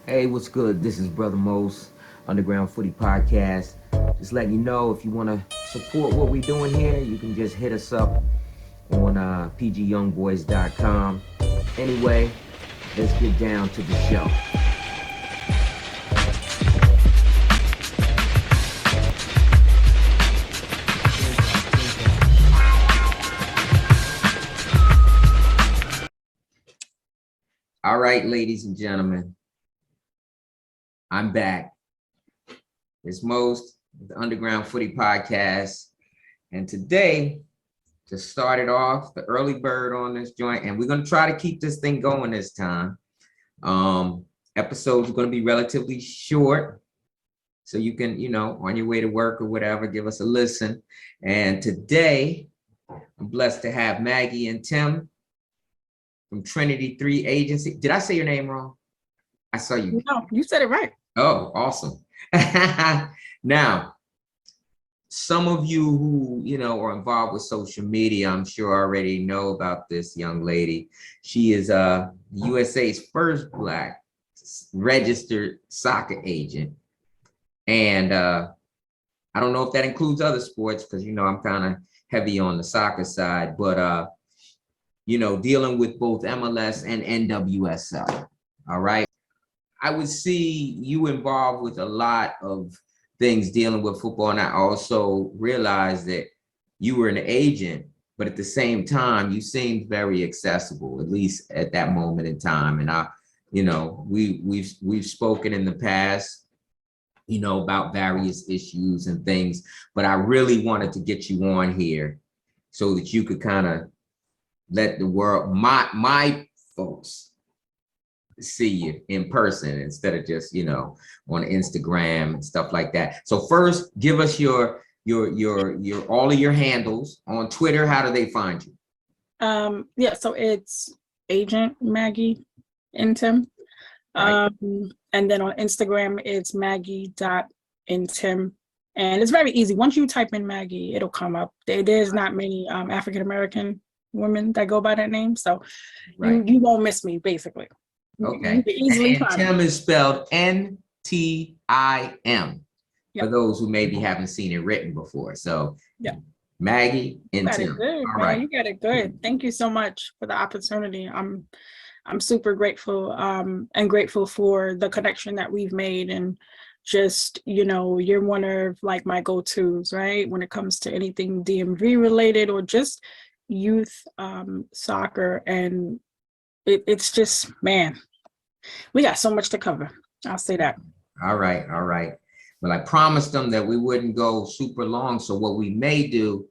Hey, what's good? This is Brother Mose, Underground Footy Podcast. Just letting you know if you want to support what we're doing here, you can just hit us up on pgyoungboys.com. Anyway, let's get down to the show. All right, ladies and gentlemen, I'm back. It's Most, the Underground Footy Podcast. And today, to start it off, the early bird on this joint, and we're going to try to keep this thing going this time. Episodes are going to be relatively short. So you can, on your way to work or whatever, give us a listen. And today, I'm blessed to have Maggie and Ntim from Trinity 3 Agency. Did I say your name wrong? I saw you. No, you said it right. Oh, awesome. Now, some of you who, are involved with social media, I'm sure already know about this young lady. She is USA's first Black registered soccer agent. And I don't know if that includes other sports because, I'm kind of heavy on the soccer side, but, dealing with both MLS and NWSL. All right. I would see you involved with a lot of things dealing with football. And I also realized that you were an agent, but at the same time, you seemed very accessible, at least at that moment in time. And we've spoken in the past, about various issues and things, but I really wanted to get you on here so that you could kind of let the world, my folks, see you in person instead of just on Instagram and stuff like that. So first, give us your all of your handles on Twitter. How do they find you? So it's Agent Maggie Ntim. Right. And then on Instagram it's Maggie.Ntim. And it's very easy. Once you type in Maggie, it'll come up. There's not many African American women that go by that name, so right. you won't miss me, basically. Okay. And Ntim is spelled Ntim. For those who maybe haven't seen it written before. So yeah, Maggie and Ntim. All right, you got it good. Thank you so much for the opportunity. I'm super grateful and grateful for the connection that we've made, and just you're one of like my go-tos, right, when it comes to anything DMV related or just youth soccer. And it's just, man, we got so much to cover. I'll say that. All right. Well, I promised them that we wouldn't go super long. So what we may do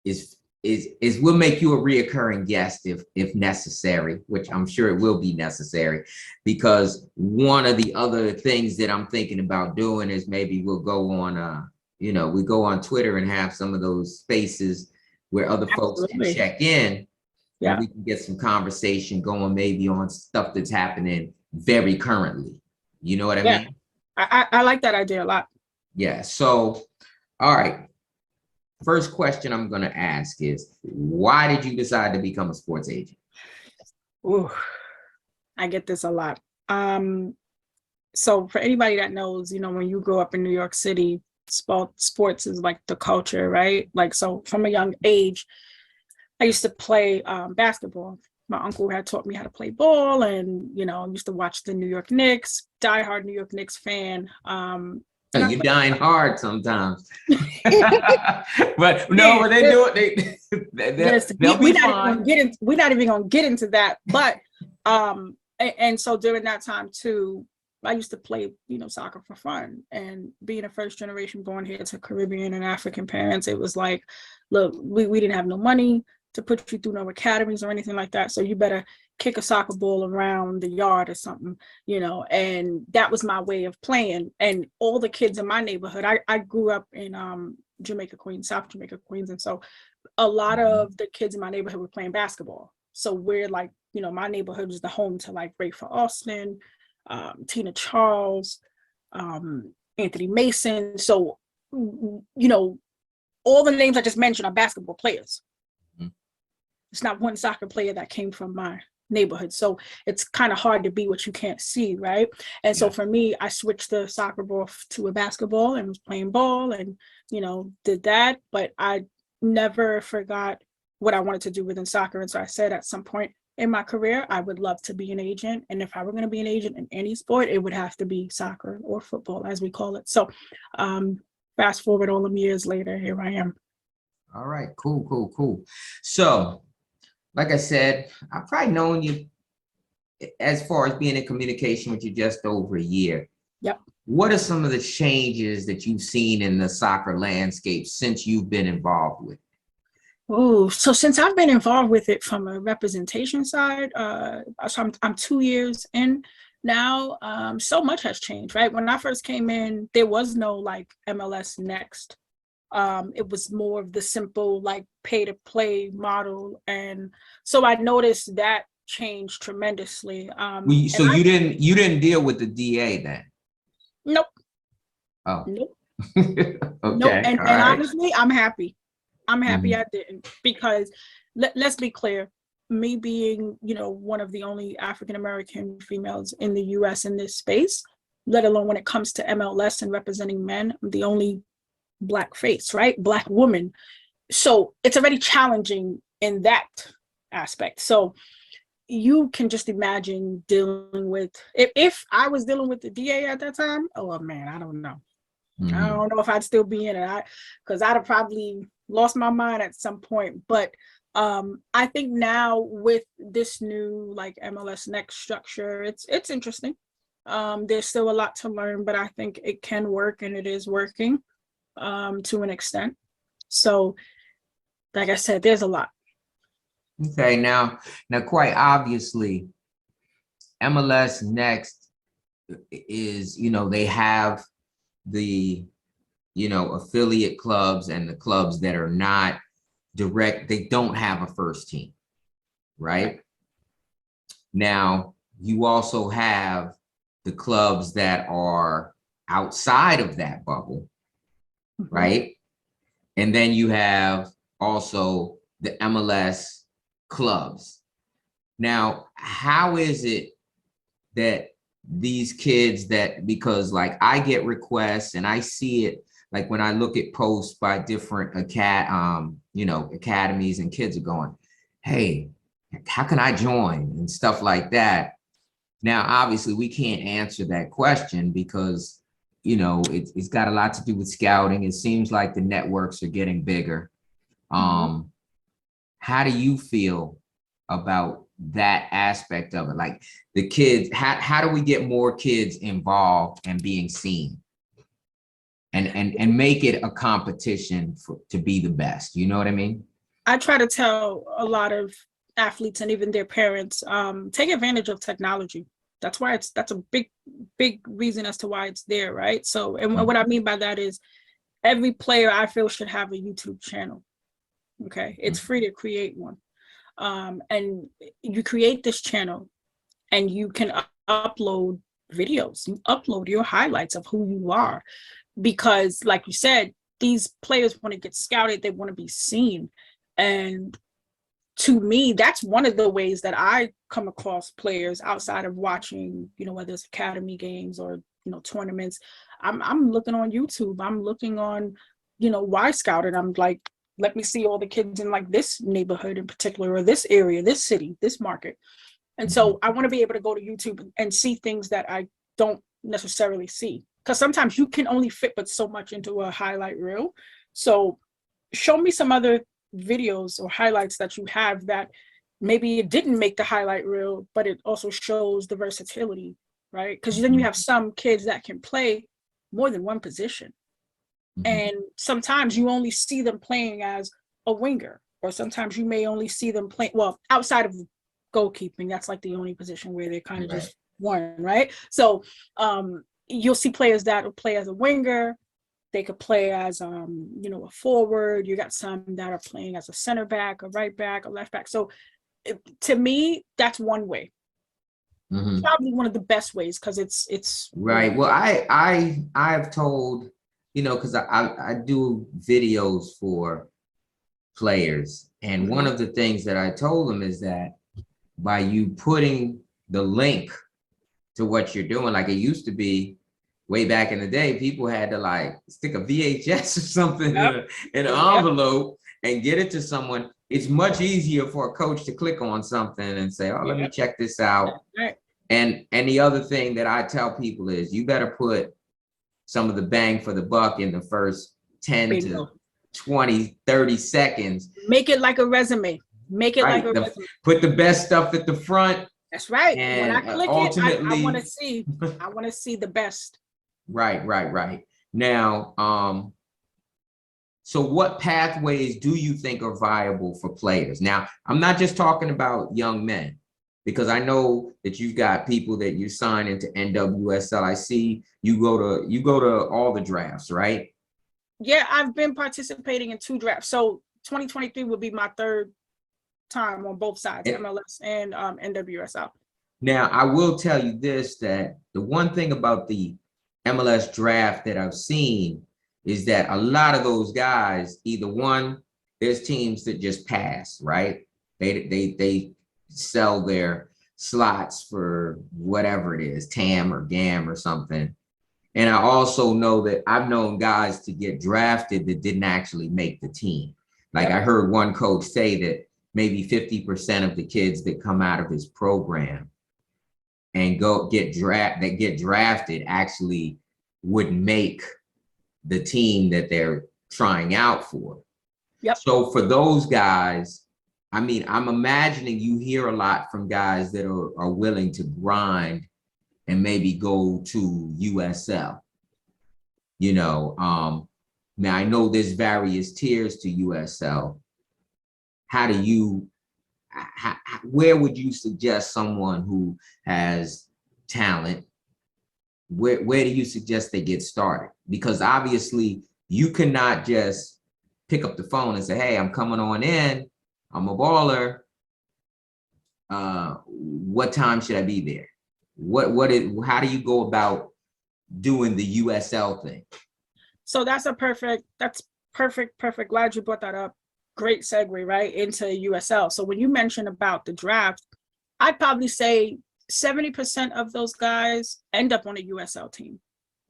is we'll make you a reoccurring guest if necessary, which I'm sure it will be necessary, because one of the other things that I'm thinking about doing is maybe we'll go on we go on Twitter and have some of those spaces where other folks can check in. Yeah. And we can get some conversation going maybe on stuff that's happening very currently. You know what I mean? I like that idea a lot. Yeah. So, all right. First question I'm going to ask is, why did you decide to become a sports agent? Ooh, I get this a lot. So for anybody that knows, when you grow up in New York City, sports is like the culture, right? Like, so from a young age, I used to play basketball. My uncle had taught me how to play ball, and I used to watch the New York Knicks, diehard New York Knicks fan. You're dying hard sometimes. But no, when they do it, they'll be fine. We're not even gonna get into that. But and so during that time too, I used to play, soccer for fun. And being a first generation born here to Caribbean and African parents, it was like, look, we didn't have no money to put you through no academies or anything like that. So you better kick a soccer ball around the yard or something, and that was my way of playing. And all the kids in my neighborhood, I grew up in Jamaica, Queens, South Jamaica, Queens. And so a lot of the kids in my neighborhood were playing basketball. So we're like, my neighborhood was the home to like Rayford Austin, Tina Charles, Anthony Mason. So, all the names I just mentioned are basketball players. It's not one soccer player that came from my neighborhood. So it's kind of hard to be what you can't see, right? And so Yeah. for me, I switched the soccer ball to a basketball and was playing ball and, did that. But I never forgot what I wanted to do within soccer. And so I said at some point in my career, I would love to be an agent. And if I were going to be an agent in any sport, it would have to be soccer or football, as we call it. So fast forward all them years later, here I am. All right, cool. So, like I said, I've probably known you as far as being in communication with you just over a year. Yep. What are some of the changes that you've seen in the soccer landscape since you've been involved with it? Oh, so since I've been involved with it from a representation side, so I'm 2 years in now. So much has changed, right? When I first came in, there was no like MLS Next. It was more of the simple like pay to play model, and so I noticed that changed tremendously. So you didn't deal with the DA then? Nope. Oh. Nope. Okay. Nope. And All right. honestly, I'm happy. Mhm. I didn't, because let's be clear, me being, one of the only African American females in the US in this space, let alone when it comes to MLS and representing men, I'm the only Black face, right? Black woman. So it's already challenging in that aspect. So you can just imagine dealing with, if I was dealing with the DA at that time, oh man, I don't know. I don't know if I'd still be in it, because I'd have probably lost my mind at some point. But I think now with this new like MLS Next structure, it's interesting. There's still a lot to learn, but I think it can work, and it is working to an extent. So, like I said, there's a lot. Okay, now quite obviously, MLS Next is, they have the, affiliate clubs and the clubs that are not direct, they don't have a first team, right? Now, you also have the clubs that are outside of that bubble, right? And then you have also the MLS clubs. Now, how is it that these kids because like I get requests and I see it, like when I look at posts by different academies, and kids are going, hey, how can I join and stuff like that. Now, obviously we can't answer that question because, it's got a lot to do with scouting. It seems like the networks are getting bigger. How do you feel about that aspect of it? Like the kids, how do we get more kids involved and being seen and make it a competition to be the best? You know what I mean? I try to tell a lot of athletes and even their parents, take advantage of technology. That's a big reason as to why it's there, right? So, and what I mean by that is every player I feel should have a YouTube channel. Okay, it's free to create one. And you create this channel and you can upload videos, you upload your highlights of who you are, because like you said, these players want to get scouted, they want to be seen. And to me, that's one of the ways that I come across players outside of watching, whether it's academy games or, tournaments. I'm looking on YouTube, I'm looking on, Y Scout, and I'm like, let me see all the kids in like this neighborhood in particular, or this area, this city, this market. And so I want to be able to go to YouTube and see things that I don't necessarily see, because sometimes you can only fit but so much into a highlight reel. So show me some other videos or highlights that you have that maybe it didn't make the highlight reel, but it also shows the versatility, right? Because then you have some kids that can play more than one position. And sometimes you only see them playing as a winger, or sometimes you may only see them play, well, outside of goalkeeping, that's like the only position where they're kind of just one, right? So you'll see players that will play as a winger. They could play as a forward. You got some that are playing as a center back, a right back, a left back. So to me, that's one way. Probably one of the best ways, because it's right. Well, I've told, because I do videos for players, and one of the things that I told them is that by you putting the link to what you're doing. Like it used to be way back in the day, people had to like stick a VHS or something in an envelope and get it to someone. It's much easier for a coach to click on something and say, oh, let me check this out. And the other thing that I tell people is you better put some of the bang for the buck in the first 10 to 20, 30 seconds. Make it like a resume. Make it like a resume. Put the best stuff at the front. That's right. And when I click ultimately, I want to see the best. Right. Now, so what pathways do you think are viable for players? Now, I'm not just talking about young men, because I know that you've got people that you sign into NWSL. I see you go to all the drafts, right? Yeah, I've been participating in 2 drafts. So 2023 will be my 3rd time on both sides, MLS and NWSL. Now, I will tell you this, that the one thing about the MLS draft that I've seen is that a lot of those guys, either one, there's teams that just pass, right? They sell their slots for whatever it is, TAM or GAM or something. And I also know that I've known guys to get drafted that didn't actually make the team. Like I heard one coach say that maybe 50% of the kids that come out of his program and get drafted actually would make the team that they're trying out for. So for those guys, I mean, I'm imagining you hear a lot from guys that are willing to grind and maybe go to USL. You know, now I know there's various tiers to USL. How do you, where would you suggest someone who has talent, where do you suggest they get started? Because obviously you cannot just pick up the phone and say, hey, I'm coming on in, I'm a baller. What time should I be there? How do you go about doing the USL thing? So that's perfect. Glad you brought that up. Great segue right into USL. So when you mentioned about the draft, I'd probably say 70% of those guys end up on a USL team,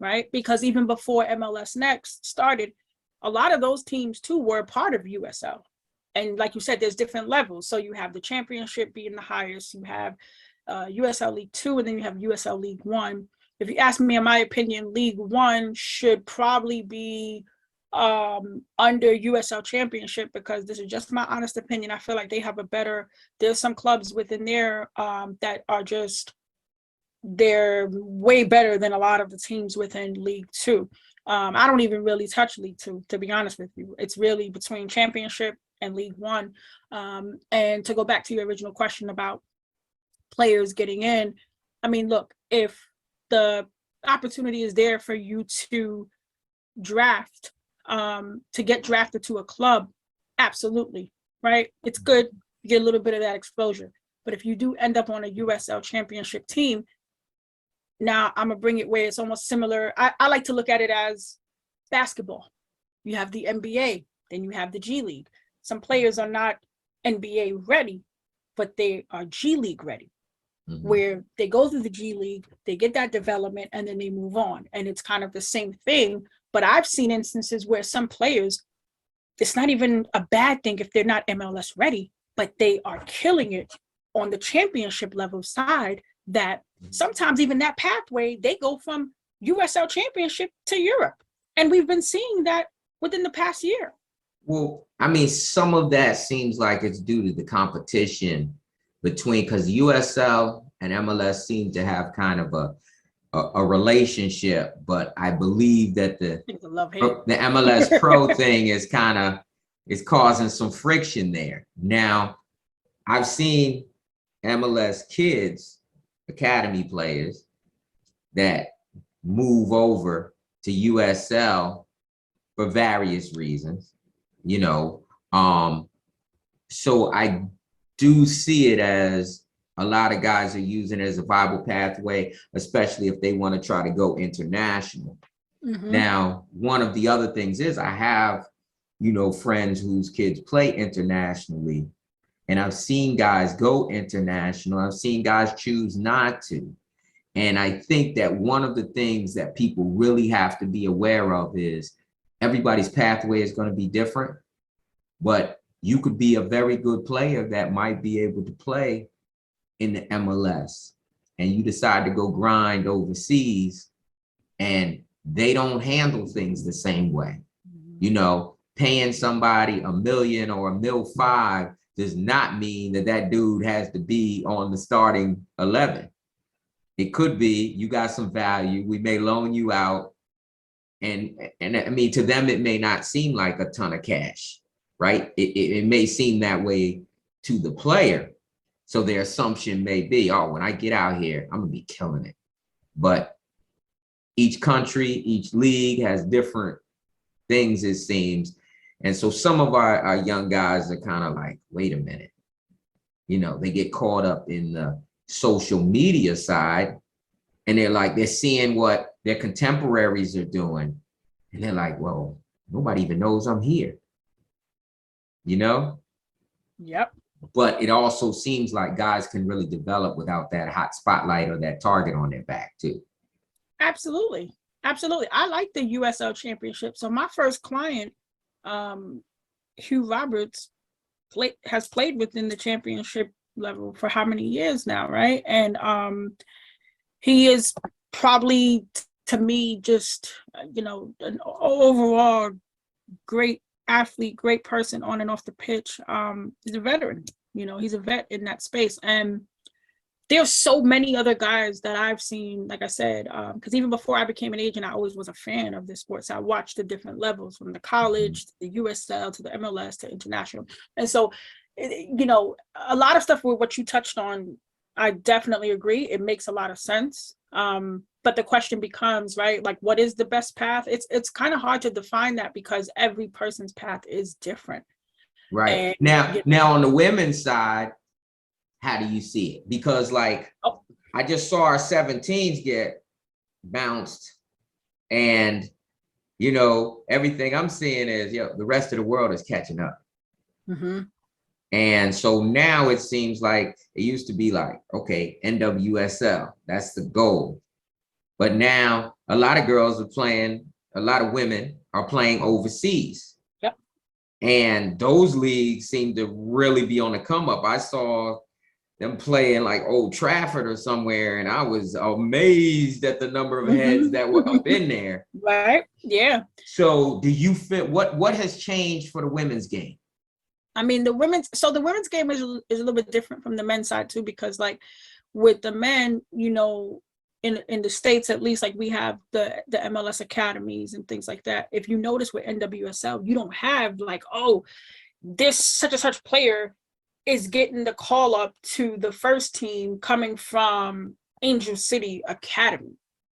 right? Because even before MLS Next started, a lot of those teams too were a part of USL. And like you said, there's different levels. So you have the championship being the highest, you have USL League 2, and then you have USL League 1. If you ask me, in my opinion, League 1 should probably be under USL Championship, because this is just my honest opinion. I feel like they have there's some clubs within there that are they're way better than a lot of the teams within League 2. I don't even really touch League 2, to be honest with you. It's really between Championship and League 1. And to go back to your original question about players getting in, I mean, look, if the opportunity is there for you to draft, to get drafted to a club, absolutely, right? It's good, you get a little bit of that exposure. But if you do end up on a USL Championship team, now I'm gonna bring it where it's almost similar. I like to look at it as basketball. You have the NBA, then you have the G League. Some players are not NBA ready, but they are G League ready, where they go through the G League, they get that development, and then they move on. And it's kind of the same thing. But I've seen instances where some players, it's not even a bad thing if they're not MLS ready, but they are killing it on the championship level side, that sometimes even that pathway, they go from USL Championship to Europe. And we've been seeing that within the past year. Well, I mean, some of that seems like it's due to the competition between, because USL and MLS seem to have kind of a relationship, but I believe that the MLS Pro thing is causing some friction there. Now, I've seen MLS kids, academy players, that move over to USL for various reasons, you know. So I do see it as a lot of guys are using it as a viable pathway, especially if they want to try to go international. Now, one of the other things is I have, you know, friends whose kids play internationally, And I've seen guys go international. I've seen guys choose not to. And I think that one of the things that people really have to be aware of is everybody's pathway is going to be different, but you could be a very good player that might be able to play in the MLS, and you decide to go grind overseas, and they don't handle things the same way. You know, paying somebody $1 million or $1.5 million does not mean that that dude has to be on the starting 11. It could be you got some value. We may loan you out. And I mean, to them, it may not seem like a ton of cash, right? It may seem that way to the player. So their assumption may be, oh, when I get out here, I'm gonna be killing it. But each country, each league has different things, it seems. And so some of our young guys are kind of like, wait a minute. You know, they get caught up in the social media side, and they're seeing what their contemporaries are doing. And they're like, well, nobody even knows I'm here. You know? Yep. But it also seems like guys can really develop without that hot spotlight or that target on their back too. Absolutely. Absolutely. I like the USL Championship. So my first client, Hugh Roberts, has played within the championship level for how many years now, right? And he is probably, to me, just, you know, an overall great athlete, great person on and off the pitch. He's a veteran, you know, he's a vet in that space. And there's so many other guys that I've seen, like I said, because even before I became an agent, I always was a fan of this sport. So I watched the different levels, from the college to the USL to the MLS to international. And so, you know, a lot of stuff with what you touched on, I definitely agree. It makes a lot of sense. But the question becomes, right, like, what is the best path? It's kind of hard to define that because every person's path is different. Right. And, now on the women's side, how do you see it? Because like, I just saw our 17s get bounced, and you know, everything I'm seeing is, you know, the rest of the world is catching up. Mm-hmm. And so now it seems like it used to be like, okay, NWSL, that's the goal. But now a lot of girls are playing, a lot of women are playing overseas. Yep. And those leagues seem to really be on the come up. I saw them playing like Old Trafford or somewhere, and I was amazed at the number of heads that were up in there. Right. Yeah. So do you feel what has changed for the women's game? I mean, the women's game is a little bit different from the men's side too, because like with the men, you know, in the States, at least, like we have the MLS academies and things like that. If you notice with NWSL, you don't have like, oh, this such and such player is getting the call up to the first team coming from Angel City Academy.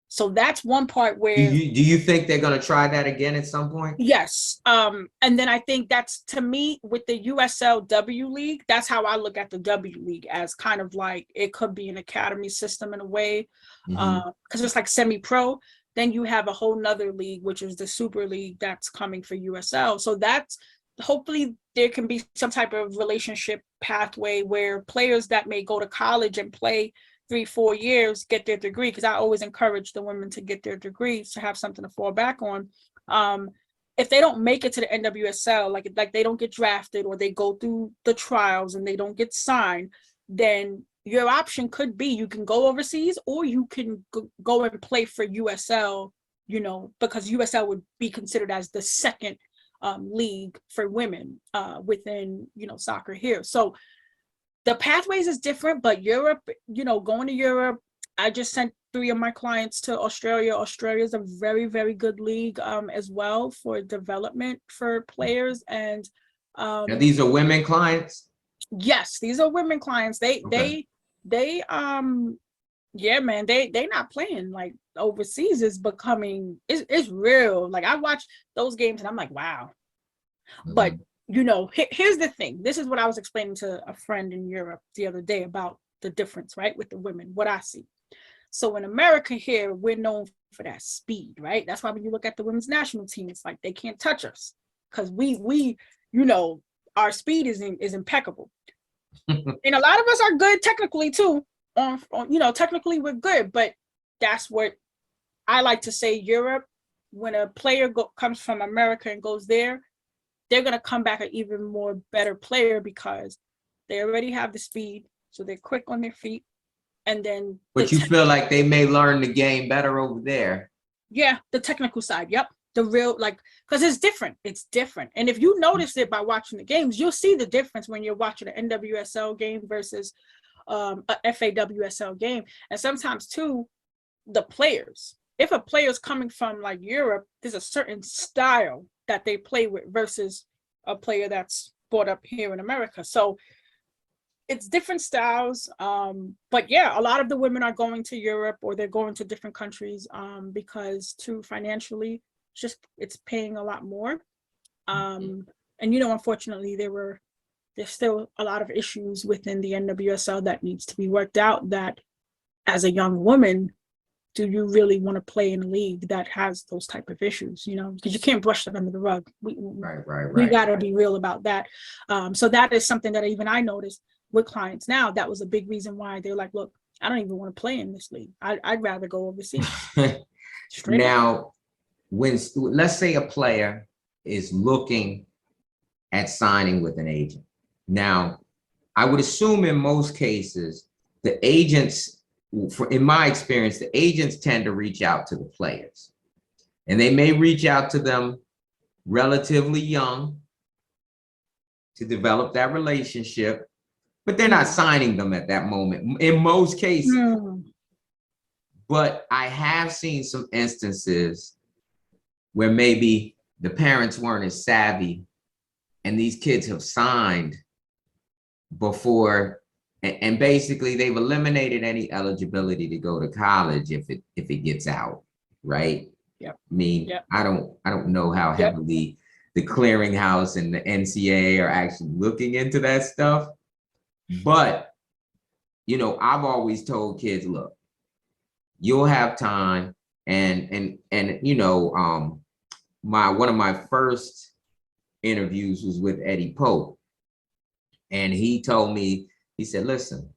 So that's one part where do you think they're going to try that again at some point? Yes. And then I think that's, to me, with the USL W League, that's how I look at the W League, as kind of like it could be an academy system in a way, because it's like semi-pro. Then you have a whole nother league, which is the Super League, that's coming for USL. So that's, hopefully there can be some type of relationship pathway where players that may go to college and play 3-4 years get their degree, because I always encourage the women to get their degrees to have something to fall back on. If they don't make it to the NWSL, like they don't get drafted, or they go through the trials and they don't get signed, then your option could be you can go overseas, or you can go and play for USL, you know, because USL would be considered as the second league for women within, you know, soccer here. So the pathways is different, but Europe, you know, going to Europe, I just sent 3 of my clients to Australia. Australia is a very, very good league as well for development for players. And these are women clients? Yes, these are women clients. They yeah, man, they not playing. Like overseas is becoming, it's real. Like I watch those games and I'm like, wow. But you know, here's the thing. This is what I was explaining to a friend in Europe the other day about the difference, right, with the women, what I see. So in America here, we're known for that speed, right? That's why when you look at the women's national team, it's like they can't touch us, because we you know, our speed is impeccable. And a lot of us are good technically too. Technically we're good, but that's what I like to say. Europe, when a player comes from America and goes there, they're going to come back an even more better player because they already have the speed, so they're quick on their feet. And then, but you feel like they may learn the game better over there. Yeah, the technical side. Yep. The real, because it's different. It's different. And if you notice it by watching the games, you'll see the difference when you're watching an NWSL game versus a FAWSL game. And sometimes too, the players. If a player's coming from like Europe, there's a certain style that they play with versus a player that's brought up here in America. So it's different styles. But yeah, a lot of the women are going to Europe or they're going to different countries because too financially, it's paying a lot more. And unfortunately, there's still a lot of issues within the NWSL that needs to be worked out. That as a young woman, do you really want to play in a league that has those type of issues? Because you can't brush them under the rug. Right. We got to be real about that. So that is something that even I noticed with clients now. That was a big reason why they're like, look, I don't even want to play in this league. I'd rather go overseas. Now, let's say a player is looking at signing with an agent. Now, I would assume in most cases, the agents, in my experience, the agents tend to reach out to the players. And they may reach out to them relatively young to develop that relationship, but they're not signing them at that moment in most cases. But I have seen some instances where maybe the parents weren't as savvy and these kids have signed before, and basically they've eliminated any eligibility to go to college if it gets out, right? Yep. I mean, yep. I don't know how heavily the clearinghouse and the NCAA are actually looking into that stuff. But, I've always told kids, look, you'll have time. And one of my first interviews was with Eddie Pope. And he told me, he said, listen,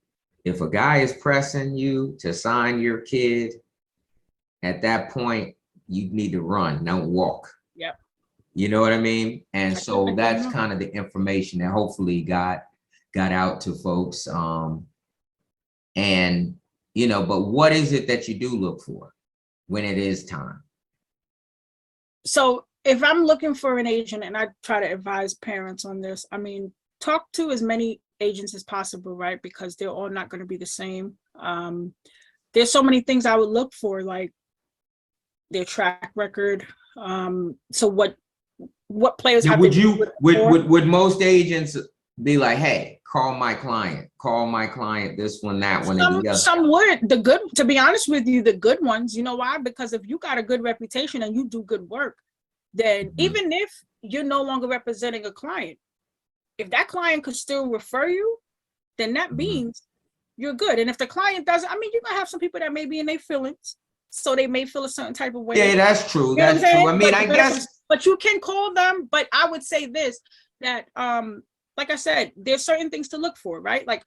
if a guy is pressing you to sign your kid, at that point, you need to run, don't walk. Yep. You know what I mean? And so that's kind of the information that hopefully got out to folks. But what is it that you do look for when it is time? So if I'm looking for an agent, and I try to advise parents on this, I mean, talk to as many agents as possible, right? Because they're all not going to be the same. There's so many things I would look for, like their track record. So what players have would most agents be like, hey, call my client, this one, that one, and the other? Some would. To be honest with you, the good ones, you know why? Because if you got a good reputation and you do good work, then even if you're no longer representing a client, if that client could still refer you, then that means you're good. And if the client doesn't, I mean, you're gonna have some people that may be in their feelings, so they may feel a certain type of way. Yeah, that's true. That's true. I mean, I guess. But you can call them. But I would say this, that like I said, there's certain things to look for, right? Like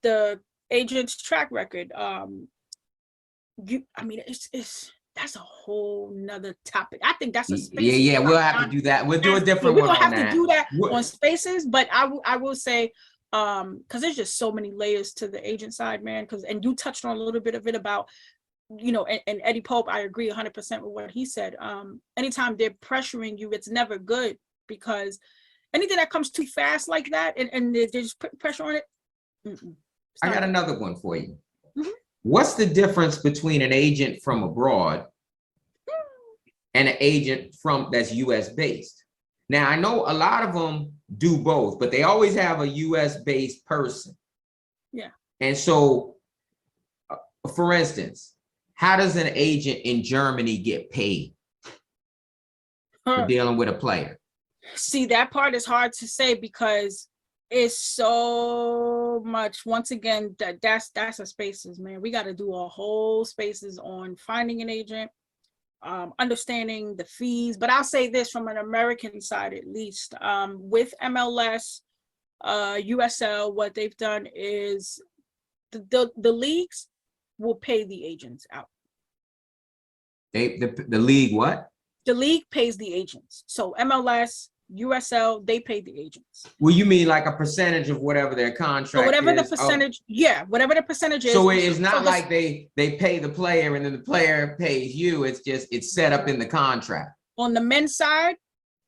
the agent's track record. That's a whole nother topic. I think that's a space. Yeah, we'll have to do that. We'll do a different one. We're gonna have to do that on spaces, but I will say, because there's just so many layers to the agent side, man. And you touched on a little bit of it about, and Eddie Pope, I agree 100% with what he said. Anytime they're pressuring you, it's never good, because anything that comes too fast like that, and they're just putting pressure on it. I got another one for you. What's the difference between an agent from abroad and an agent that's US based? Now, I know a lot of them do both, but they always have a US based person. Yeah. And so, for instance, how does an agent in Germany get paid for dealing with a player? See, that part is hard to say because it's so much. Once again, that's a spaces, man. We got to do a whole spaces on finding an agent, understanding the fees. But I'll say this from an American side, at least, with MLS, USL, what they've done is the leagues will pay the agents out. The league what? The league pays the agents. So MLS, USL, they pay the agents. Well, you mean like a percentage of whatever their contract so whatever is? the percentage, yeah, whatever the percentage is. So it's not so like they pay the player and then the player pays you. It's just it's set up in the contract. On the men's side,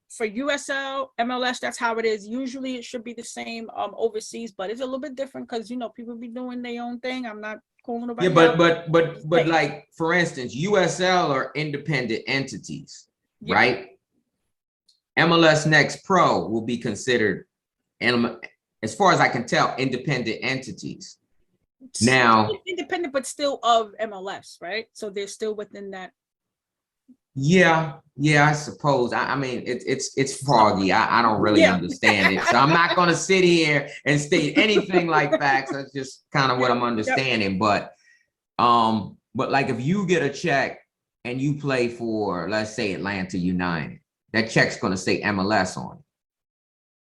for USL, MLS, that's how it is. Usually it should be the same overseas, but it's a little bit different because, you know, people be doing their own thing. I'm not calling nobody. Yeah, but like, for instance, USL are independent entities, yeah, right? MLS Next Pro will be considered, as far as I can tell, independent entities. Now, independent, but still of MLS, right? So they're still within that. Yeah, I suppose. I mean, it's foggy. I don't really understand it. So I'm not going to sit here and state anything like facts. That's just kind of what I'm understanding. But like if you get a check and you play for, let's say, Atlanta United, that check's going to say MLS on it.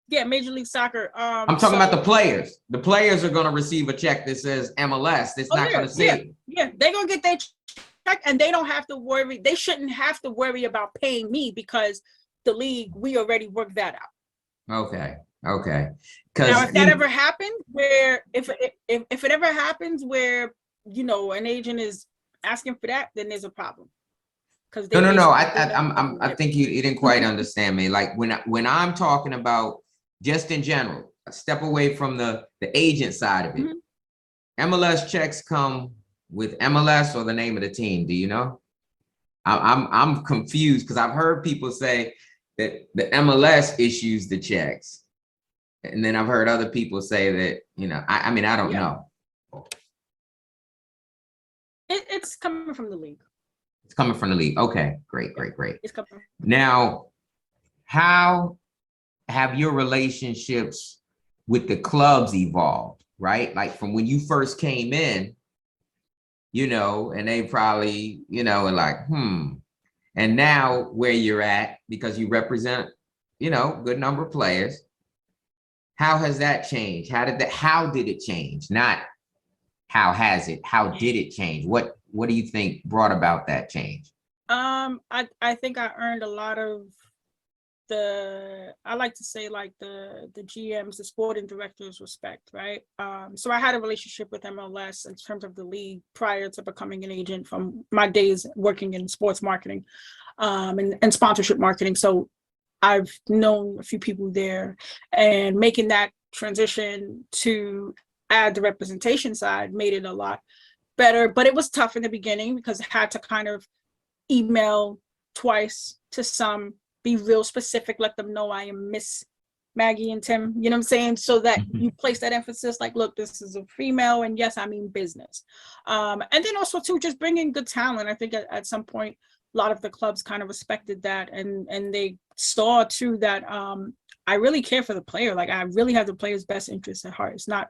Yeah, Major League Soccer. I'm talking about the players. The players are going to receive a check that says MLS. It's not going to say. Yeah, they're going to get their check and they don't have to worry. They shouldn't have to worry about paying me because the league, we already worked that out. Okay. Now, if that ever happened, where if it ever happens where, you know, an agent is asking for that, then there's a problem. No. I think you didn't quite understand me. Like when I'm talking about just in general, a step away from the agent side of it. Mm-hmm. MLS checks come with MLS or the name of the team. Do you know? I'm confused because I've heard people say that the MLS issues the checks, and then I've heard other people say that, you know, I mean, I don't know. It's coming from the league. It's coming from the league. Okay, great. It's coming. Now, how have your relationships with the clubs evolved, right? Like from when you first came in, you know, and they probably, you know, and like, and now where you're at, because you represent, you know, good number of players. How has that changed? How did it change? Not how has it, how did it change? What do you think brought about that change? I think I earned a lot of I like to say like the GMs, the sporting directors respect, right? So I had a relationship with MLS in terms of the league prior to becoming an agent from my days working in sports marketing and sponsorship marketing. So I've known a few people there, and making that transition to add the representation side made it a lot better, but it was tough in the beginning because I had to kind of email twice to some, be real specific, let them know I am Miss Maggie and Tim, you know what I'm saying? So that you place that emphasis, like, look, this is a female, and yes, I mean business. And then also too, just bringing good talent. I think at some point, a lot of the clubs kind of respected that, and they saw too that I really care for the player. Like I really have the player's best interest at heart. It's not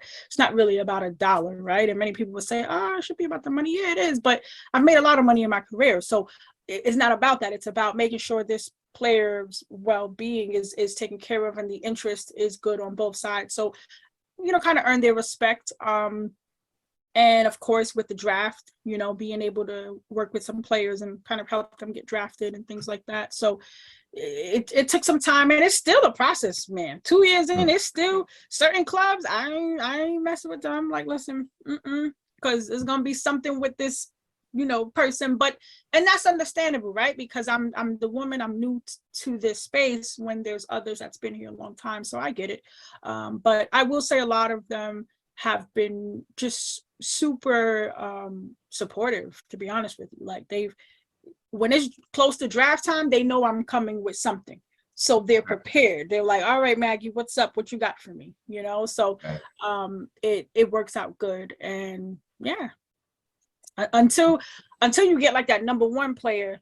really about a dollar, right? And many people would say, it should be about the money. Yeah, it is, but I've made a lot of money in my career. So it's not about that. It's about making sure this player's well-being is taken care of and the interest is good on both sides. So, you know, kind of earn their respect. And of course, with the draft, you know, being able to work with some players and kind of help them get drafted and things like that. So it took some time, and it's still a process, man. 2 years in, it's still certain clubs. I ain't messing with them. I'm like, listen, because there's gonna be something with this, you know, person. And that's understandable, right? Because I'm the woman. I'm new to this space when there's others that's been here a long time. So I get it. But I will say a lot of them have been just super supportive, to be honest with you. Like when it's close to draft time, they know I'm coming with something. So they're prepared. They're like, all right, Maggie, what's up? What you got for me? You know, so it works out good. And yeah, until you get like that number one player,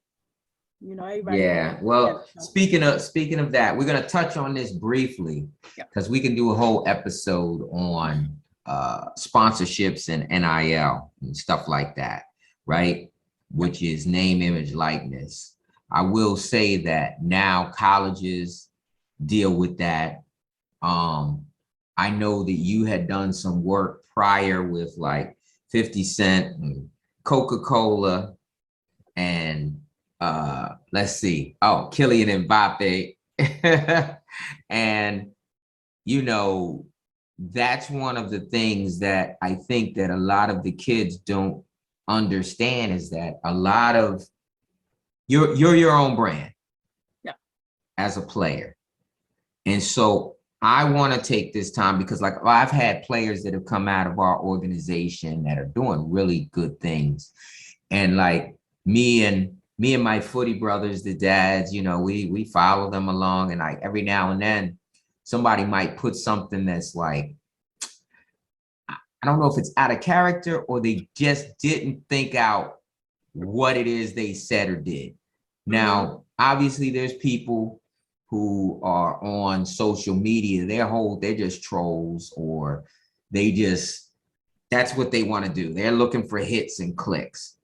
you know, everybody. Yeah. Well, speaking of that, we're going to touch on this briefly because we can do a whole episode on sponsorships and NIL and stuff like that, right? Which is name, image, likeness. I will say that now colleges deal with that I know that you had done some work prior with like 50 Cent and Coca-Cola and let's see, oh, Kylian Mbappe. And you know, that's one of the things that I think that a lot of the kids don't understand, is that a lot of you're your own brand. Yeah. As a player. And so I want to take this time because like I've had players that have come out of our organization that are doing really good things. And like me and my Footy brothers, the dads, you know, we follow them along, and like every now and then somebody might put something that's like, I don't know if it's out of character or they just didn't think out what it is they said or did. Now, obviously there's people who are on social media, they're just trolls, or that's what they want to do. They're looking for hits and clicks.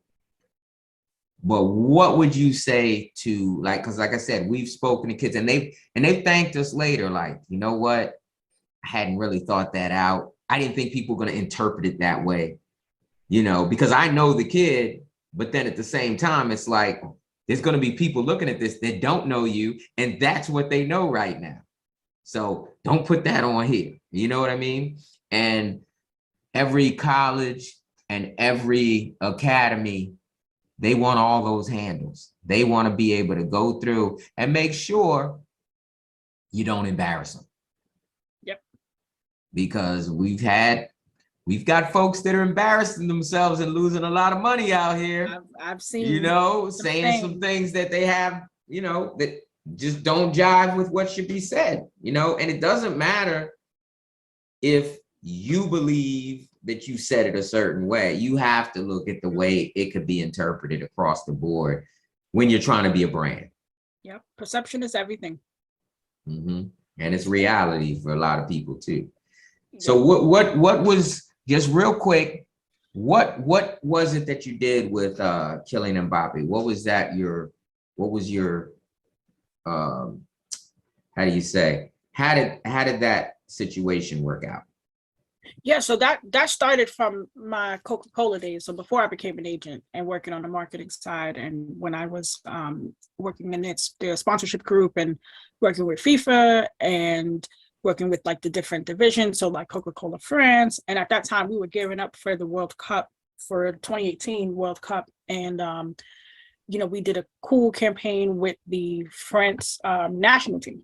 But what would you say to, like, because like I said, we've spoken to kids and they've thanked us later, like, you know what? I hadn't really thought that out. I didn't think people were going to interpret it that way, you know, because I know the kid, but then at the same time, it's like, there's going to be people looking at this that don't know you, and that's what they know right now. So don't put that on here. You know what I mean? And every college and every academy, they want all those handles. They want to be able to go through and make sure you don't embarrass them. Yep. Because we've got folks that are embarrassing themselves and losing a lot of money out here. I've seen, you know, saying some things that they have, you know, that just don't jive with what should be said, you know. And it doesn't matter if you believe that you said it a certain way. You have to look at the way it could be interpreted across the board when you're trying to be a brand. Yep. Perception is everything. And it's reality for a lot of people too. So what was, just real quick, what was it that you did with Kylian Mbappe? What was your how do you say, how did that situation work out? Yeah, so that started from my Coca-Cola days. So before I became an agent and working on the marketing side, and when I was working in their sponsorship group and working with FIFA and working with like the different divisions, so like Coca-Cola France. And at that time, we were gearing up for the World Cup, for 2018 World Cup. And, you know, we did a cool campaign with the France national team,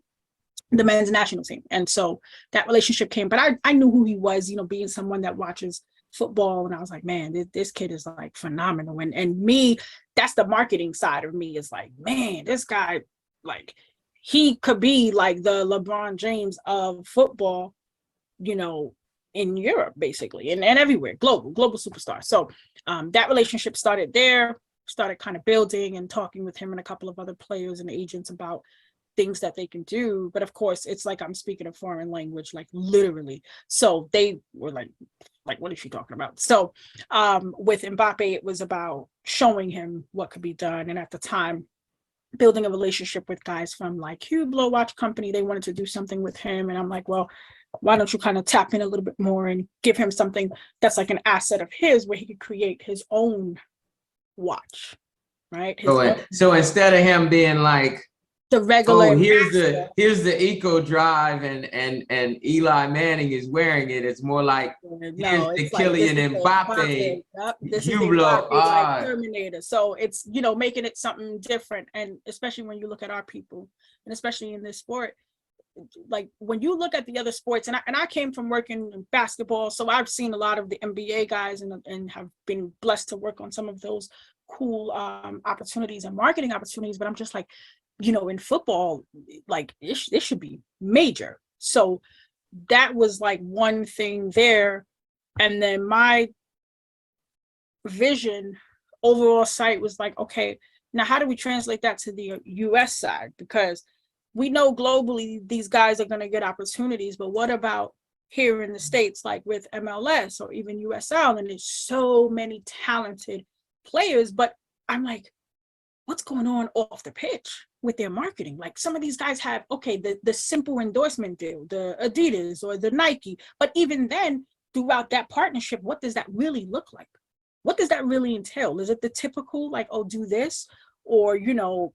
the men's national team. And so that relationship came, but I knew who he was, you know, being someone that watches football. And I was like, man, this kid is like phenomenal. And me, that's the marketing side of me, is like, man, this guy, like, he could be like the LeBron James of football, you know, in Europe, basically, and everywhere, global superstar. So that relationship started there, started kind of building and talking with him and a couple of other players and agents about things that they can do. But of course, it's like I'm speaking a foreign language, like literally. So they were like, what is she talking about? So with Mbappe, it was about showing him what could be done. And at the time, building a relationship with guys from like Hublot Watch Company, they wanted to do something with him. And I'm like, well, why don't you kind of tap in a little bit more and give him something that's like an asset of his, where he could create his own watch, right? So instead of him being like, the regular, oh, here's the Eco Drive and Eli Manning is wearing it, it's more like, here's the Kylian Mbappe. This is Mbappe, like Terminator. So it's, you know, making it something different. And especially when you look at our people, and especially in this sport, like when you look at the other sports, and I came from working in basketball, so I've seen a lot of the NBA guys and have been blessed to work on some of those cool opportunities and marketing opportunities. But I'm just like, you know, in football, like it should be major. So that was like one thing there. And then my vision, overall sight was like, okay, now how do we translate that to the US side? Because we know globally these guys are going to get opportunities, but what about here in the States, like with MLS or even USL? And there's so many talented players, but I'm like, what's going on off the pitch with their marketing? Like some of these guys have, okay, the simple endorsement deal, the Adidas or the Nike, but even then throughout that partnership, what does that really look like? What does that really entail? Is it the typical like, oh, do this? Or, you know,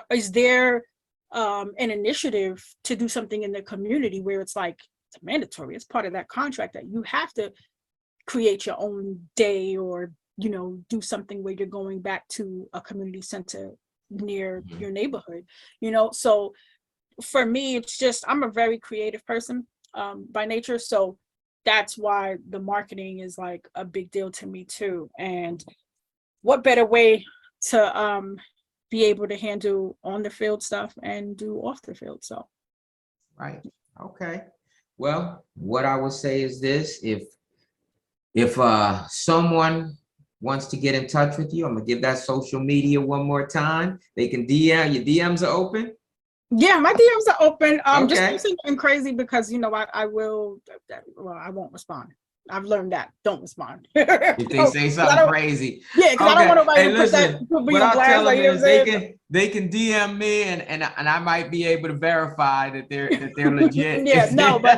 is there an initiative to do something in the community where it's like, it's mandatory, it's part of that contract that you have to create your own day or, you know, do something where you're going back to a community center near your neighborhood, you know? So for me, it's just, I'm a very creative person by nature. So that's why the marketing is like a big deal to me too. And what better way to be able to handle on the field stuff and do off the field. So. Right. Okay. Well, what I would say is this, if someone wants to get in touch with you, I'm gonna give that social media one more time. They can DM, your DMs are open? Yeah, my DMs are open. Okay. Just do something crazy because, you know, I won't respond. I've learned that. Don't respond. If they say something crazy. Yeah, because I don't want nobody to listen, put that what I'll tell them is they can DM me and I might be able to verify that they're legit. Yeah, no, but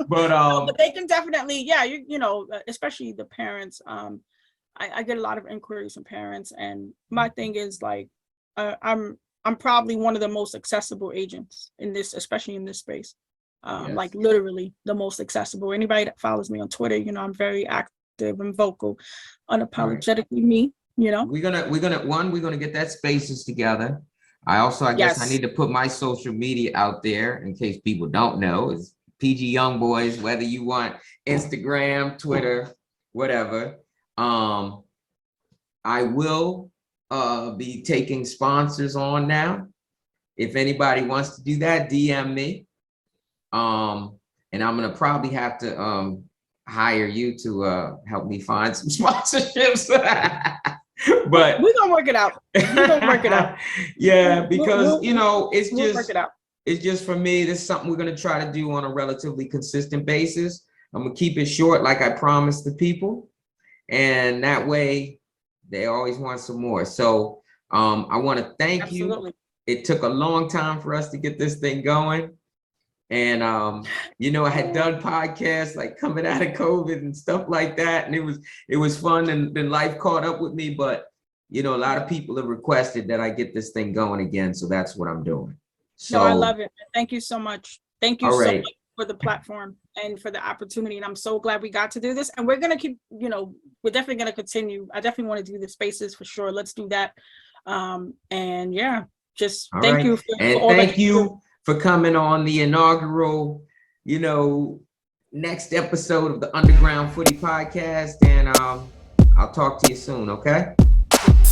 but they can definitely, yeah, you know, especially the parents. I get a lot of inquiries from parents, and my thing is like, I'm probably one of the most accessible agents in this, especially in this space. Yes. Like literally the most accessible. Anybody that follows me on Twitter, you know, I'm very active and vocal, unapologetically me, you know. We're gonna get that spaces together. I guess I need to put my social media out there in case people don't know. It's PG Young Boys, whether you want Instagram, Twitter, whatever. I will be taking sponsors on now. If anybody wants to do that, DM me. And I'm gonna probably have to hire you to help me find some sponsorships. But we're gonna work it out. We're gonna work it out. Yeah, because you know, it's just for me, this is something we're gonna try to do on a relatively consistent basis. I'm gonna keep it short, like I promised the people, and that way they always want some more. So I want to thank you. It took a long time for us to get this thing going. And you know, I had done podcasts like coming out of COVID and stuff like that, and it was fun, and then life caught up with me. But you know, a lot of people have requested that I get this thing going again, so that's what I'm doing. So no, I love it. Thank you so much. Thank you so much for the platform and for the opportunity. And I'm so glad we got to do this. And we're gonna keep, you know, we're definitely gonna continue. I definitely want to do the spaces for sure. Let's do that. And yeah, just thank you thank you for coming on the inaugural, you know, next episode of the Underground Footy Podcast. And I'll talk to you soon, okay?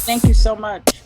Thank you so much.